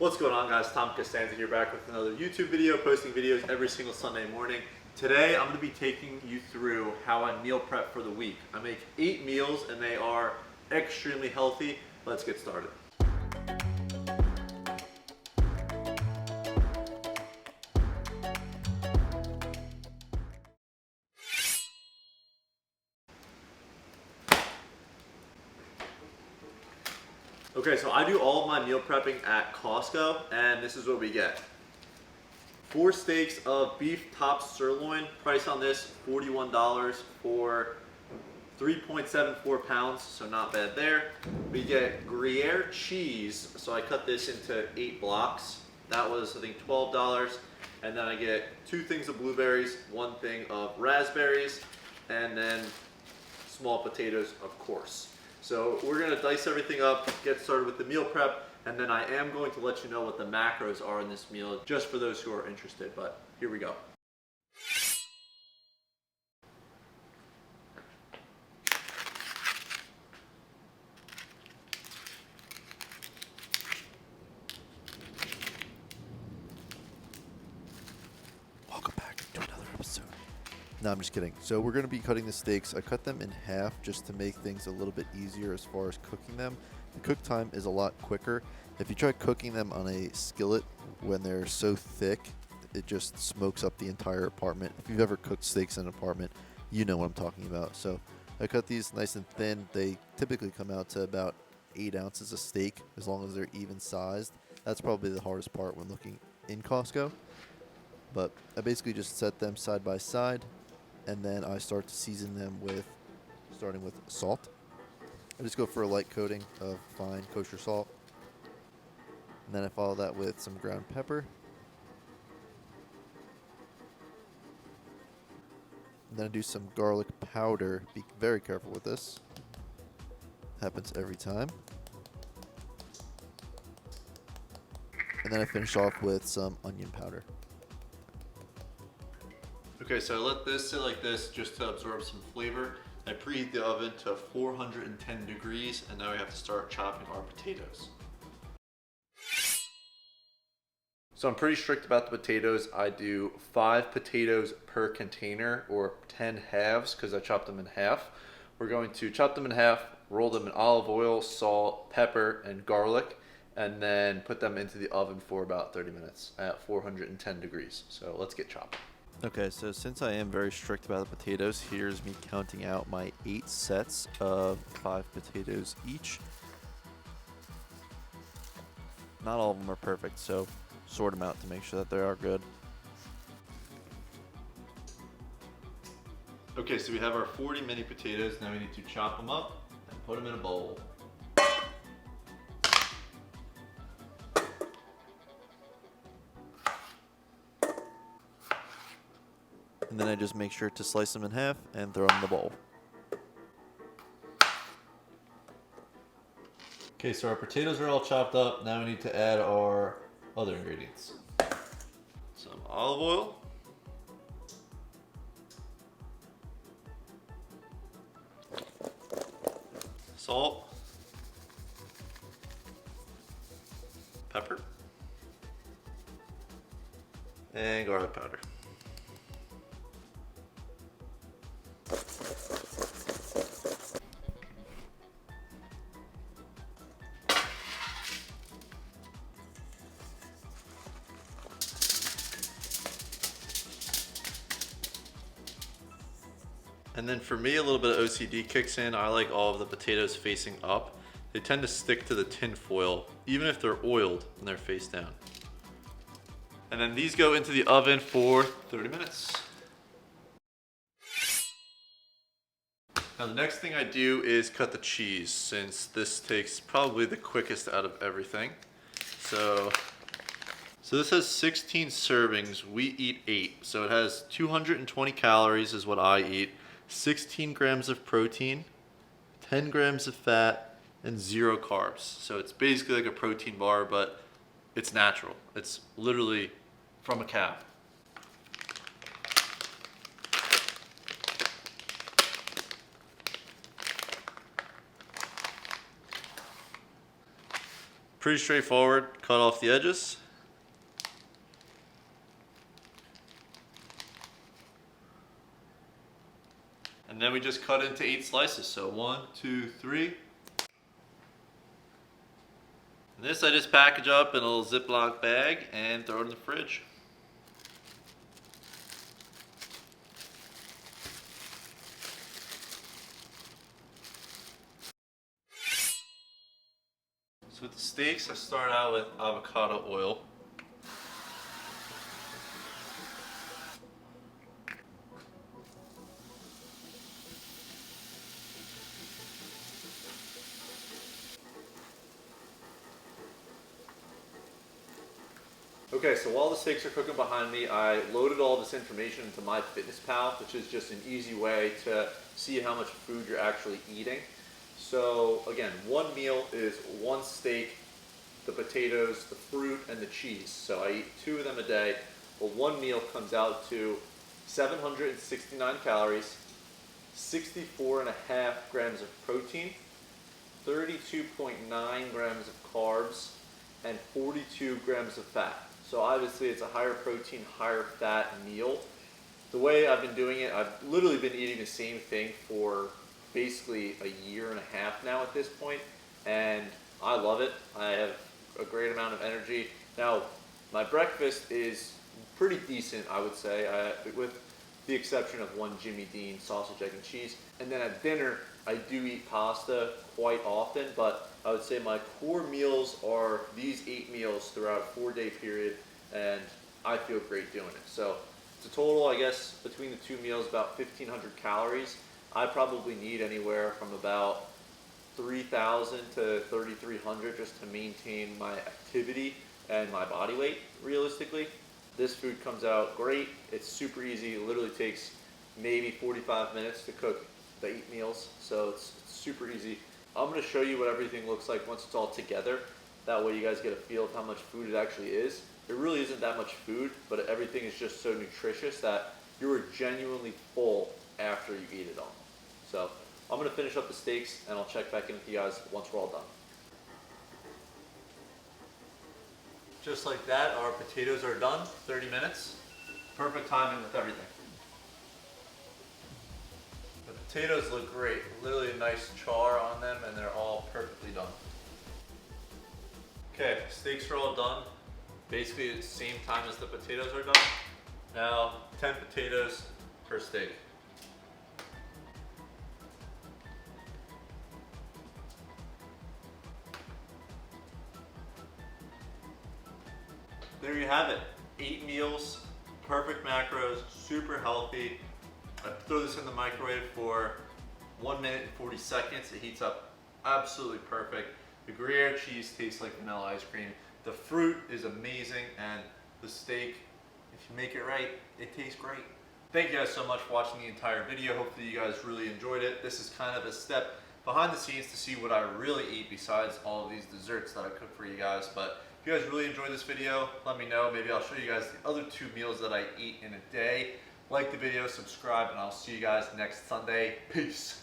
What's going on, guys? Tom Costanza here, back with another YouTube video, posting videos every single Sunday morning. Today I'm going to be taking you through how I meal prep for the week. I make 8 meals and they are extremely healthy. Let's get started. Okay, so I do all of my meal prepping at Costco, and this is what we get. 4 steaks of beef top sirloin. Price on this, $41 for 3.74 pounds, so not bad there. We get Gruyere cheese, so I cut this into 8 blocks. That was, I think, $12. And then I get 2 things of blueberries, 1 thing of raspberries, and then small potatoes, of course. So we're gonna dice everything up, get started with the meal prep, and then I am going to let you know what the macros are in this meal, just for those who are interested, but here we go. Welcome back to another episode. No, I'm just kidding. So we're going to be cutting the steaks. I cut them in half just to make things a little bit easier as far as cooking them. The cook time is a lot quicker. If you try cooking them on a skillet when they're so thick, it just smokes up the entire apartment. If you've ever cooked steaks in an apartment, you know what I'm talking about. So I cut these nice and thin. They typically come out to about 8 ounces of steak as long as they're even sized. That's probably the hardest part when looking in Costco. But I basically just set them side by side, and then I start to season them starting with salt. I just go for a light coating of fine kosher salt. And then I follow that with some ground pepper. And then I do some garlic powder. Be very careful with this. Happens every time. And then I finish off with some onion powder. Okay, so I let this sit like this just to absorb some flavor. I preheat the oven to 410 degrees, and now we have to start chopping our potatoes. So I'm pretty strict about the potatoes. I do 5 potatoes per container, or 10 halves, because I chop them in half. We're going to chop them in half, roll them in olive oil, salt, pepper, and garlic, and then put them into the oven for about 30 minutes at 410 degrees. So let's get chopping. Okay, so since I am very strict about the potatoes, here's me counting out my 8 sets of 5 potatoes each. Not all of them are perfect, so sort them out to make sure that they are good. Okay, so we have our 40 mini potatoes. Now we need to chop them up and put them in a bowl. And then I just make sure to slice them in half and throw them in the bowl. Okay, so our potatoes are all chopped up. Now we need to add our other ingredients. Some olive oil. Salt. Pepper. And garlic powder. And then for me, a little bit of OCD kicks in. I like all of the potatoes facing up. They tend to stick to the tin foil, even if they're oiled and they're face down. And then these go into the oven for 30 minutes. Now the next thing I do is cut the cheese, since this takes probably the quickest out of everything. So this has 16 servings. We eat 8. So it has 220 calories is what I eat. 16 grams of protein, 10 grams of fat, and 0 carbs. So it's basically like a protein bar, but it's natural. It's literally from a cow. Pretty straightforward. Cut off the edges. And then we just cut into 8 slices. So 1, 2, 3. And this I just package up in a little Ziploc bag and throw it in the fridge. So with the steaks, I start out with avocado oil. Okay, so while the steaks are cooking behind me, I loaded all this information into MyFitnessPal, which is just an easy way to see how much food you're actually eating. So again, one meal is 1 steak, the potatoes, the fruit, and the cheese. So I eat 2 of them a day. Well, one meal comes out to 769 calories, 64.5 grams of protein, 32.9 grams of carbs, and 42 grams of fat. So obviously it's a higher protein, higher fat meal. The way I've been doing it, I've literally been eating the same thing for basically a year and a half now at this point, and I love it. I have a great amount of energy. Now, my breakfast is pretty decent, I would say, with the exception of one Jimmy Dean sausage, egg, and cheese. And then at dinner, I do eat pasta quite often, but I would say my core meals are these 8 meals throughout a 4-day period, and I feel great doing it. So it's a total, I guess, between the 2 meals, about 1,500 calories. I probably need anywhere from about 3,000 to 3,300 just to maintain my activity and my body weight, realistically. This food comes out great. It's super easy. It literally takes maybe 45 minutes to cook the 8 meals, so it's super easy. I'm going to show you what everything looks like once it's all together. That way you guys get a feel of how much food it actually is. It really isn't that much food, but everything is just so nutritious that you are genuinely full after you eat it all. So I'm going to finish up the steaks and I'll check back in with you guys once we're all done. Just like that, our potatoes are done. 30 minutes. Perfect timing with everything. The potatoes look great. Literally a nice char on them, and they're all perfectly done. Okay, steaks are all done. Basically the same time as the potatoes are done. Now, 10 potatoes per steak. There you have it. 8 meals, perfect macros, super healthy. I throw this in the microwave for 1 minute and 40 seconds. It heats up absolutely perfect. The Gruyere cheese tastes like vanilla ice cream. The fruit is amazing, and the steak, if you make it right, it tastes great. Thank you guys so much for watching the entire video. Hopefully you guys really enjoyed it. This is kind of a step behind the scenes to see what I really eat besides all of these desserts that I cook for you guys. But if you guys really enjoyed this video, let me know. Maybe I'll show you guys the other 2 meals that I eat in a day. Like the video, subscribe, and I'll see you guys next Sunday. Peace.